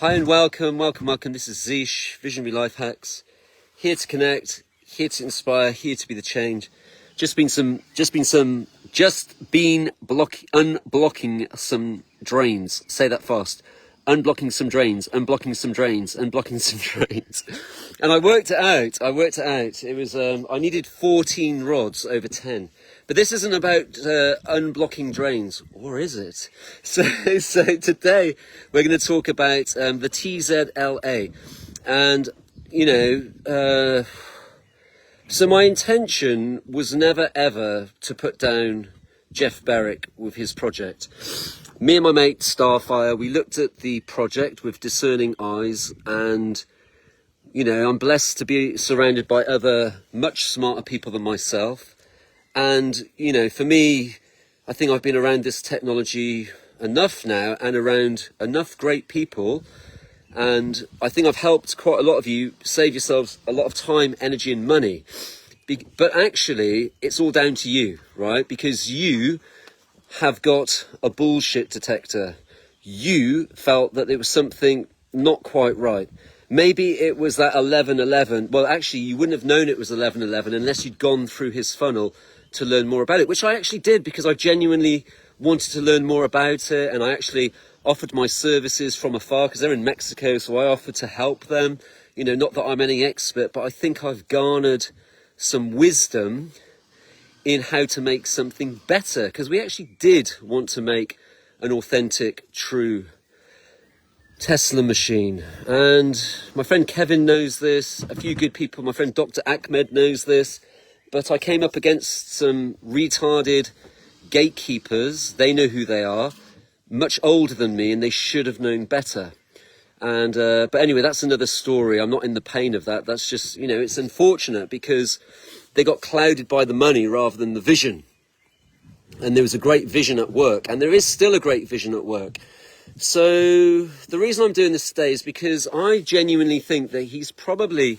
Hi and welcome. This is Zish, Visionary Life Hacks. Here to connect, here to inspire, here to be the change. Unblocking some drains. Say that fast. Unblocking some drains. And I worked it out. It was, I needed 14 rods over 10. But this isn't about unblocking drains, or is it? So today we're going to talk about the TZLA. And, so my intention was never ever to put down Jeff Berwick with his project. Me and my mate Starfire, we looked at the project with discerning eyes, and I'm blessed to be surrounded by other much smarter people than myself. And for me, I think I've been around this technology enough now and around enough great people, and I think I've helped quite a lot of you save yourselves a lot of time, energy and money. But actually it's all down to you, right? Because you have got a bullshit detector. You felt that there was something not quite right. Maybe it was that 1111. Well, actually, you wouldn't have known it was 1111 unless you'd gone through his funnel to learn more about it, which I actually did because I genuinely wanted to learn more about it. And I actually offered my services from afar because they're in Mexico. So I offered to help them. Not that I'm any expert, but I think I've garnered some wisdom in how to make something better, because we actually did want to make an authentic, true Tesla machine. And my friend Kevin knows this, a few good people, my friend Dr. Ahmed knows this, but I came up against some retarded gatekeepers. They know who they are, much older than me, and they should have known better. And but anyway, that's another story. I'm not in the pain of that. That's just, it's unfortunate because they got clouded by the money rather than the vision. And there was a great vision at work, and there is still a great vision at work. So the reason I'm doing this today is because I genuinely think that he's probably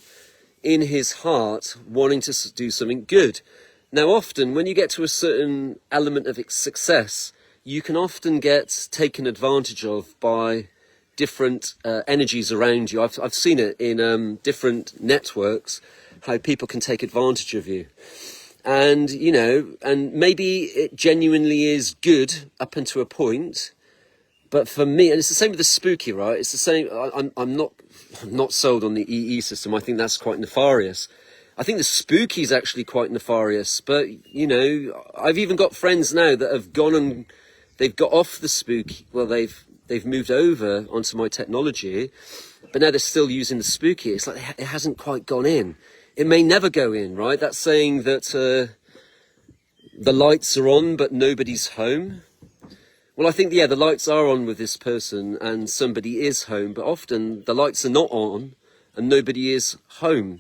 in his heart wanting to do something good. Now, often when you get to a certain element of success, you can often get taken advantage of by different energies around you. I've seen it in different networks, how people can take advantage of you. And, and maybe it genuinely is good up until a point. But for me, and it's the same with the spooky, right? It's the same. I'm not sold on the EE system. I think that's quite nefarious. I think the spooky is actually quite nefarious. But, I've even got friends now that have gone and they've got off the spooky. Well, they've moved over onto my technology, but now they're still using the spooky. It's like it hasn't quite gone in. It may never go in, right? That's saying that the lights are on, but nobody's home. Well, I think, the lights are on with this person and somebody is home, but often the lights are not on and nobody is home.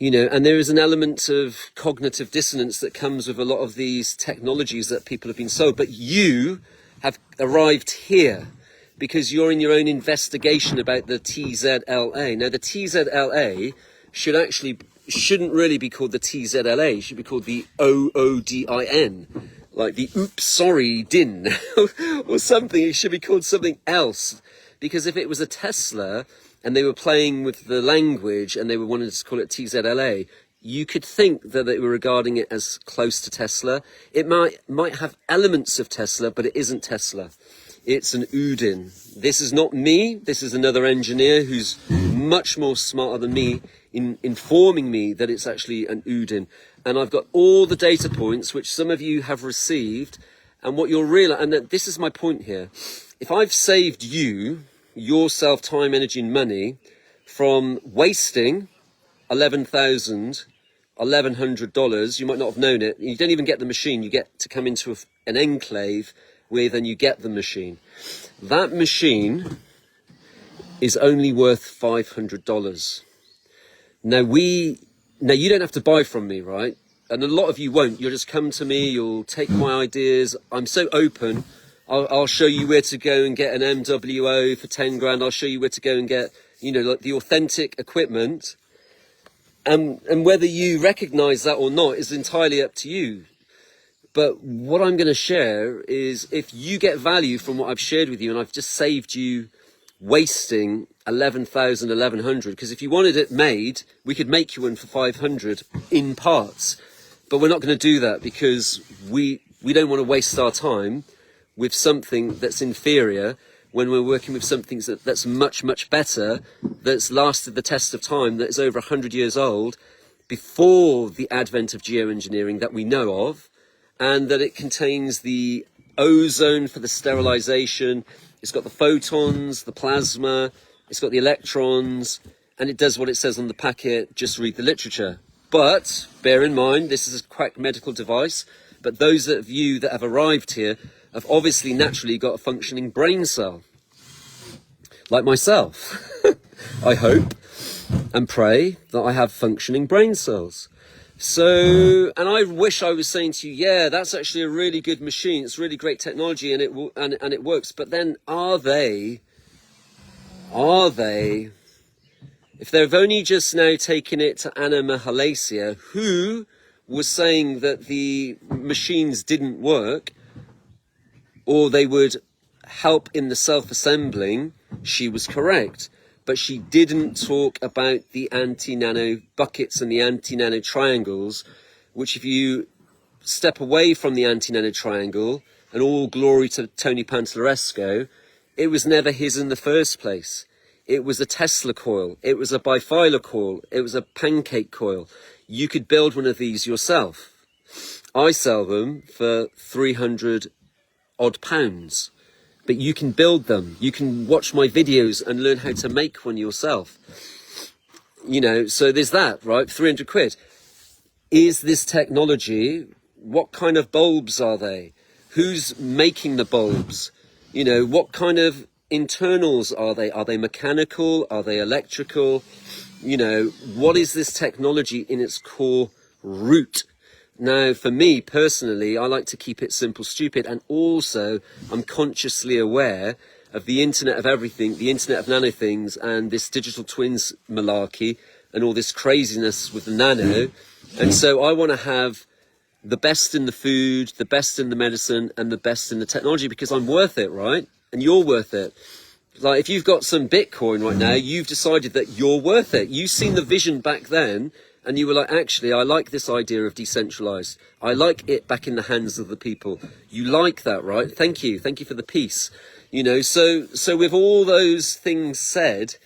And there is an element of cognitive dissonance that comes with a lot of these technologies that people have been sold. But you have arrived here because you're in your own investigation about the TZLA. Now, the TZLA shouldn't really be called the TZLA. It should be called the OODIN. Like the oops, sorry, din, or something. It should be called something else. Because if it was a Tesla and they were playing with the language and they were wanting to call it TZLA, you could think that they were regarding it as close to Tesla. It might have elements of Tesla, but it isn't Tesla. It's an Udin. This is not me. This is another engineer who's much more smarter than me in informing me that it's actually an Udin. And I've got all the data points, which some of you have received. And what you'll realize, and this is my point here. If I've saved you, yourself, time, energy, and money from wasting $11,100, you might not have known it. You don't even get the machine. You get to come into an enclave with, and you get the machine. That machine is only worth $500. Now you don't have to buy from me, right? And a lot of you won't. You'll just come to me. You'll take my ideas. I'm so open. I'll show you where to go and get an MWO for 10 grand. I'll show you where to go and get, like the authentic equipment. And whether you recognize that or not is entirely up to you. But what I'm going to share is if you get value from what I've shared with you, and I've just saved you wasting 11,000, 1,100, because if you wanted it made, we could make you one for 500 in parts. But we're not going to do that because we don't want to waste our time with something that's inferior when we're working with something that's much, much better, that's lasted the test of time, that is over 100 years old, before the advent of geoengineering that we know of, and that it contains the ozone for the sterilization, it's got the photons, the plasma, it's got the electrons, and it does what it says on the packet. Just read the literature. But bear in mind, this is a quack medical device, but those of you that have arrived here have obviously naturally got a functioning brain cell, like myself. I hope and pray that I have functioning brain cells. So, and I wish I was saying to you, yeah, that's actually a really good machine, it's really great technology, and it works. But then, are they, if they've only just now taken it to Anna Mahalacia, who was saying that the machines didn't work, or they would help in the self-assembling, she was correct. But she didn't talk about the anti-nano buckets and the anti-nano triangles, which if you step away from the anti-nano triangle, and all glory to Tony Pantalleresco, it was never his in the first place. It was a Tesla coil, it was a bifilar coil, it was a pancake coil. You could build one of these yourself. I sell them for 300 odd pounds. But you can build them. You can watch my videos and learn how to make one yourself. You know, so there's that, right? 300 quid. Is this technology? What kind of bulbs are they? Who's making the bulbs? You know, what kind of internals are they? Are they mechanical? Are they electrical? You know, what is this technology in its core root? Now, for me personally, I like to keep it simple, stupid, and also I'm consciously aware of the Internet of Everything, the Internet of Nano Things, and this digital twins malarkey, and all this craziness with the nano. And so I want to have the best in the food, the best in the medicine, and the best in the technology, because I'm worth it, right? And you're worth it. Like, if you've got some Bitcoin right now, you've decided that you're worth it. You've seen the vision back then, and you were like, actually, I like this idea of decentralized. I like it back in the hands of the people. You like that, right? Thank you. Thank you for the peace. You know, so with all those things said,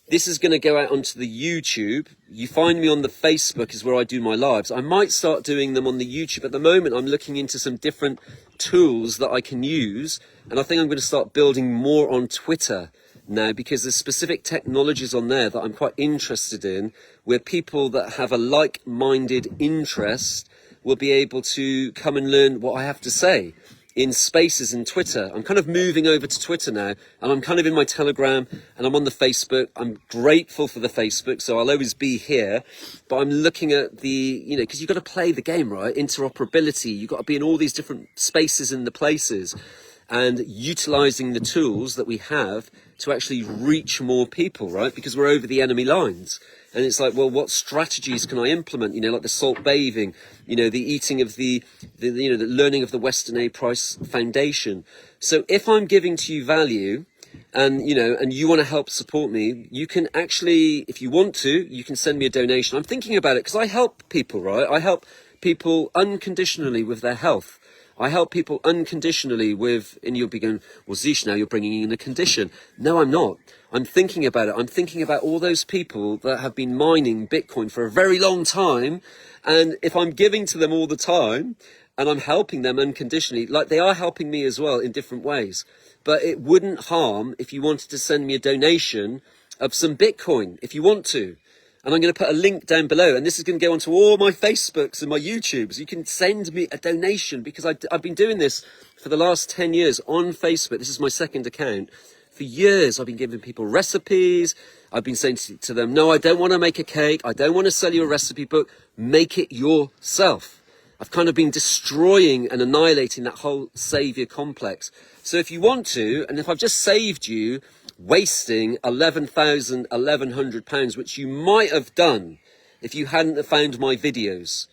this is going to go out onto the YouTube. You find me on the Facebook is where I do my lives. I might start doing them on the YouTube. At the moment, I'm looking into some different tools that I can use. And I think I'm going to start building more on Twitter now, because there's specific technologies on there that I'm quite interested in, where people that have a like-minded interest will be able to come and learn what I have to say in spaces in Twitter. I'm kind of moving over to Twitter now, and I'm kind of in my Telegram, and I'm on the Facebook. I'm grateful for the Facebook, so I'll always be here, but I'm looking at the, you know, because you've got to play the game, right? Interoperability, you've got to be in all these different spaces and the places, and utilizing the tools that we have to actually reach more people, right? Because we're over the enemy lines. And it's like, well, what strategies can I implement? You know, like the salt bathing, you know, the eating of the you know, the learning of the Weston A. Price Foundation. So if I'm giving to you value, and, you know, and you want to help support me, you can actually, if you want to, you can send me a donation. I'm thinking about it because I help people, right? I help people unconditionally with their health. I help people unconditionally with, and you'll be going, well, Zish, now you're bringing in a condition. No, I'm not. I'm thinking about it. I'm thinking about all those people that have been mining Bitcoin for a very long time. And if I'm giving to them all the time and I'm helping them unconditionally, like they are helping me as well in different ways. But it wouldn't harm if you wanted to send me a donation of some Bitcoin, if you want to. And I'm going to put a link down below, and this is going to go onto all my Facebooks and my YouTubes. You can send me a donation, because I've been doing this for the last 10 years on Facebook. This is my second account. For years, I've been giving people recipes. I've been saying to them, no, I don't want to make a cake. I don't want to sell you a recipe book. Make it yourself. I've kind of been destroying and annihilating that whole saviour complex. So if you want to, and if I've just saved you wasting £11,100, which you might have done if you hadn't have found my videos.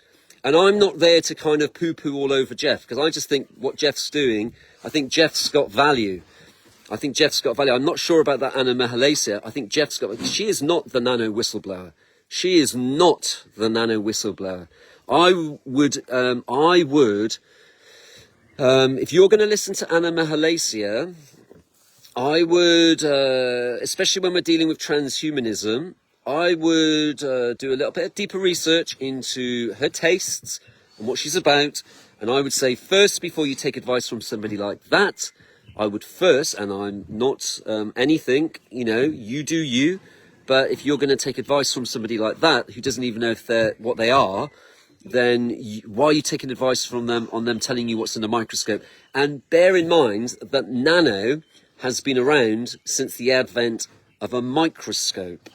And I'm not there to kind of poo-poo all over Jeff, because I just think what Jeff's doing, I think Jeff's got value. I think Jeff's got value. I'm not sure about that Anna Mahalacia. I think Jeff's got... She is not the nano whistleblower. She is not the nano whistleblower. I would, if you're going to listen to Anna Mahalacia, I would, especially when we're dealing with transhumanism, I would do a little bit of deeper research into her tastes and what she's about. And I would say first, before you take advice from somebody like that, I would first, and I'm not anything, you know, you do you. But if you're going to take advice from somebody like that, who doesn't even know if they're what they are, then why are you taking advice from them on them telling you what's in the microscope? And bear in mind that nano has been around since the advent of a microscope.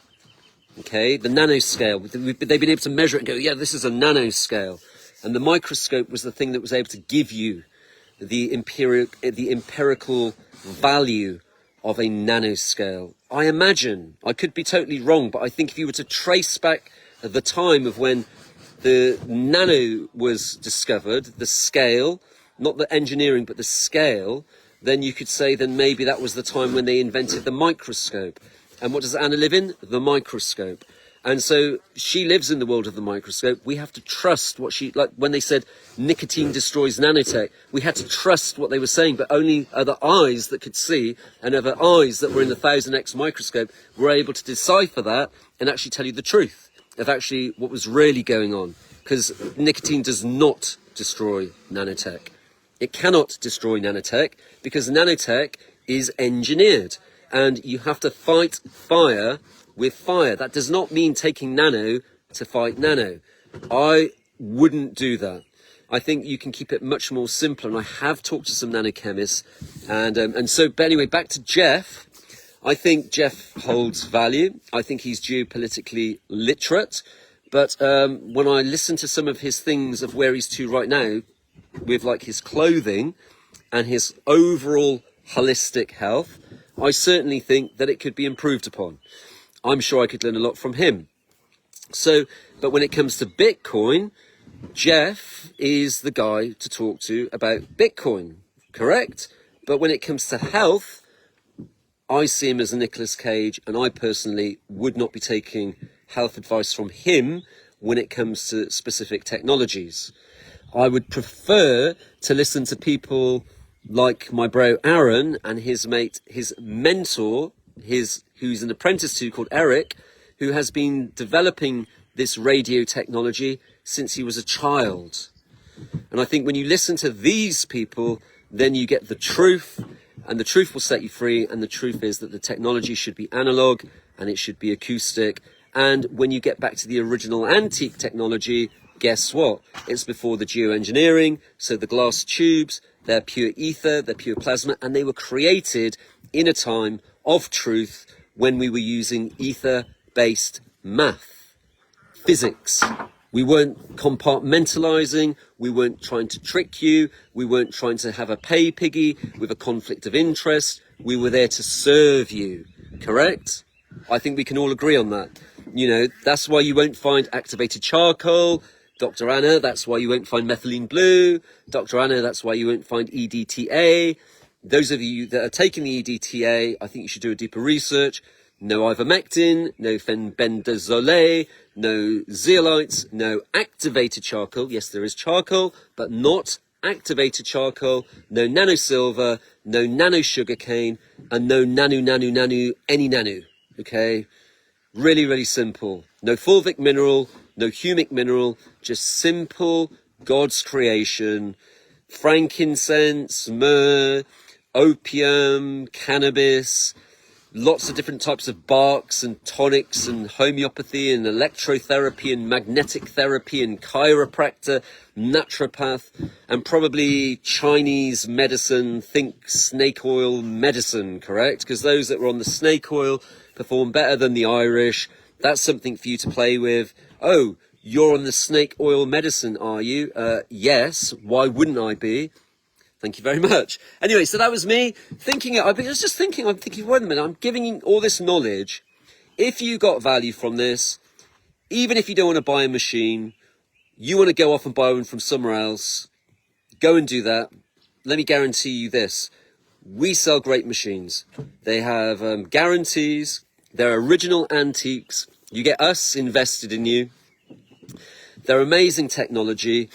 Okay, the nanoscale. They've been able to measure it and go, yeah, this is a nanoscale. And the microscope was the thing that was able to give you the empirical value of a nanoscale. I imagine, I could be totally wrong, but I think if you were to trace back the time of when the nano was discovered, the scale, not the engineering, but the scale, then you could say then maybe that was the time when they invented the microscope. And what does Anna live in? The microscope. And so she lives in the world of the microscope. We have to trust what she, like when they said nicotine destroys nanotech, we had to trust what they were saying, but only other eyes that could see and other eyes that were in the 1000x microscope were able to decipher that and actually tell you the truth of actually what was really going on. Because nicotine does not destroy nanotech. It cannot destroy nanotech because nanotech is engineered. And you have to fight fire with fire. That does not mean taking nano to fight nano. I wouldn't do that. I think you can keep it much more simple. And I have talked to some nanochemists. And so, but anyway, back to Jeff. I think Jeff holds value. I think he's geopolitically literate. But when I listen to some of his things of where he's to right now, with like his clothing and his overall holistic health, I certainly think that it could be improved upon. I'm sure I could learn a lot from him. So, but when it comes to Bitcoin, Jeff is the guy to talk to about Bitcoin, correct? But when it comes to health, I see him as a Nicolas Cage, and I personally would not be taking health advice from him when it comes to specific technologies. I would prefer to listen to people like my bro Aaron and his mate, his mentor, who's an apprentice to called Eric, who has been developing this radio technology since he was a child. And I think when you listen to these people, then you get the truth, and the truth will set you free. And the truth is that the technology should be analog and it should be acoustic. And when you get back to the original antique technology, guess what? It's before the geoengineering. So the glass tubes, they're pure ether, they're pure plasma, and they were created in a time of truth when we were using ether-based math, physics. We weren't compartmentalizing, we weren't trying to trick you, we weren't trying to have a pay piggy with a conflict of interest. We were there to serve you, correct? I think we can all agree on that. You know, that's why you won't find activated charcoal, Dr. Anna, that's why you won't find methylene blue. Dr. Anna, that's why you won't find EDTA. Those of you that are taking the EDTA, I think you should do a deeper research. No ivermectin, no fenbendazole, no zeolites, no activated charcoal. Yes, there is charcoal, but not activated charcoal. No nanosilver, no nano sugarcane, and no any nano. Okay? Really, really simple. No fulvic mineral, no humic mineral, just simple God's creation. Frankincense, myrrh, opium, cannabis, lots of different types of barks and tonics and homeopathy and electrotherapy and magnetic therapy and chiropractor, naturopath, and probably Chinese medicine, think snake oil medicine, correct? Because those that were on the snake oil perform better than the Irish. That's something for you to play with. Oh, you're on the snake oil medicine, are you? Yes. Why wouldn't I be? Thank you very much. Anyway, so that was me thinking. I was just thinking. I'm thinking. Wait a minute. I'm giving you all this knowledge. If you got value from this, even if you don't want to buy a machine, you want to go off and buy one from somewhere else. Go and do that. Let me guarantee you this: We sell great machines. They have guarantees. They're original antiques. You get us invested in you. They're amazing technology.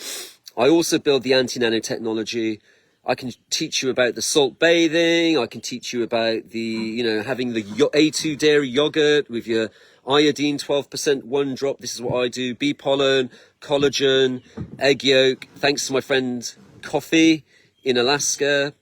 I also build the anti-nano technology. I can teach you about the salt bathing. I can teach you about the, you know, having the A2 dairy yogurt with your iodine 12% one drop. This is what I do. Bee pollen, collagen, egg yolk. Thanks to my friend Coffee in Alaska,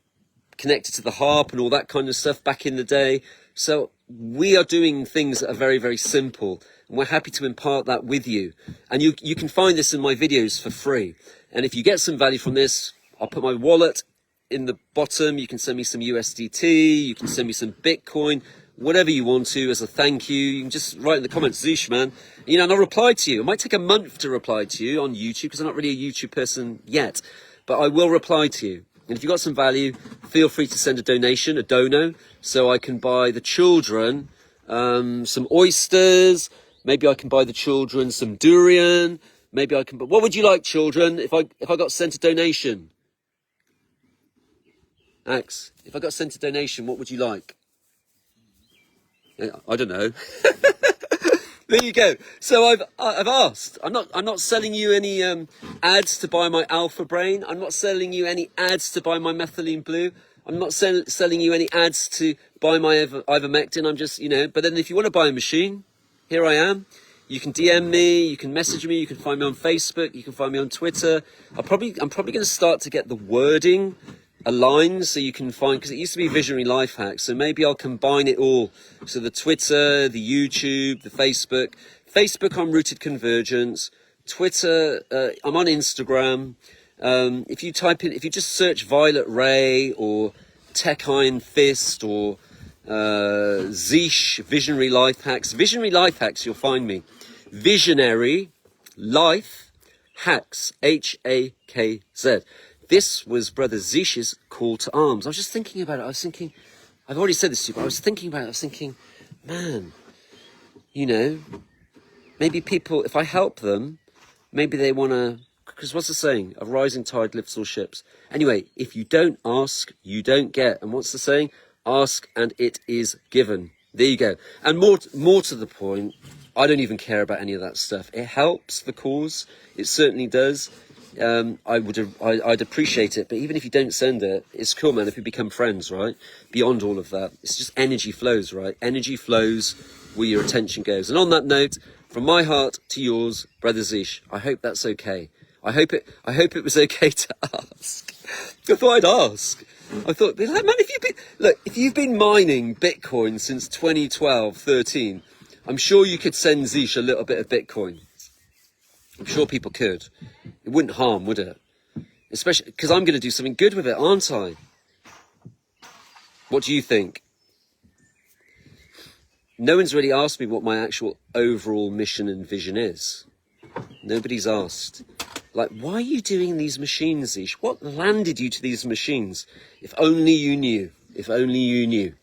connected to the harp and all that kind of stuff back in the day. So we are doing things that are very, very simple. And we're happy to impart that with you. And you can find this in my videos for free. And if you get some value from this, I'll put my wallet in the bottom. You can send me some USDT, you can send me some Bitcoin, whatever you want to as a thank you. You can just write in the comments, Zeesh, man. You know, and I'll reply to you. It might take a month to reply to you on YouTube because I'm not really a YouTube person yet, but I will reply to you. And if you've got some value, feel free to send a donation, a dono, so I can buy the children some oysters. Maybe I can buy the children some durian. Maybe I can. What would you like, children? If I got sent a donation, Axe, if I got sent a donation, what would you like? I don't know. There you go. So I've asked. I'm not selling you any ads to buy my Alpha Brain. I'm not selling you any ads to buy my Methylene Blue. I'm not selling you any ads to buy my ivermectin. I'm just, you know. But then if you want to buy a machine, here I am. You can DM me, you can message me, you can find me on Facebook, you can find me on Twitter. I'm probably going to start to get the wording aligned so you can find, because it used to be Visionary Life Hacks, so maybe I'll combine it all. So the Twitter, the YouTube, the Facebook. Facebook, I'm Rooted Convergence. Twitter, I'm on Instagram. If you just search Violet Ray or Tech Iron Fist or Zeesh, Visionary Life Hacks. Visionary Life Hacks, you'll find me. Visionary Life Hacks, H-A-K-Z. This was Brother Zeesh's call to arms. I was just thinking about it. I was thinking, I've already said this to you, but I was thinking about it. I was thinking, man, you know, maybe people, if I help them, maybe they want to, because what's the saying? A rising tide lifts all ships. Anyway, if you don't ask, you don't get. And what's the saying? Ask and it is given. There you go. And more to the point, I don't even care about any of that stuff. It helps the cause. It certainly does. I'd appreciate it. But even if you don't send it, it's cool, man, if we become friends, right? Beyond all of that, it's just energy flows, right? Energy flows where your attention goes. And on that note, from my heart to yours, Brother Zeesh, I hope that's okay. I hope it was okay to ask. I thought I'd ask. I thought, man, if you've been mining Bitcoin since 2012, 13, I'm sure you could send Zeesh a little bit of Bitcoin. I'm sure people could. It wouldn't harm, would it? Especially because I'm going to do something good with it, aren't I? What do you think? No one's really asked me what my actual overall mission and vision is. Nobody's asked. Like, why are you doing these machines, Zeesh? What landed you to these machines? If only you knew. If only you knew.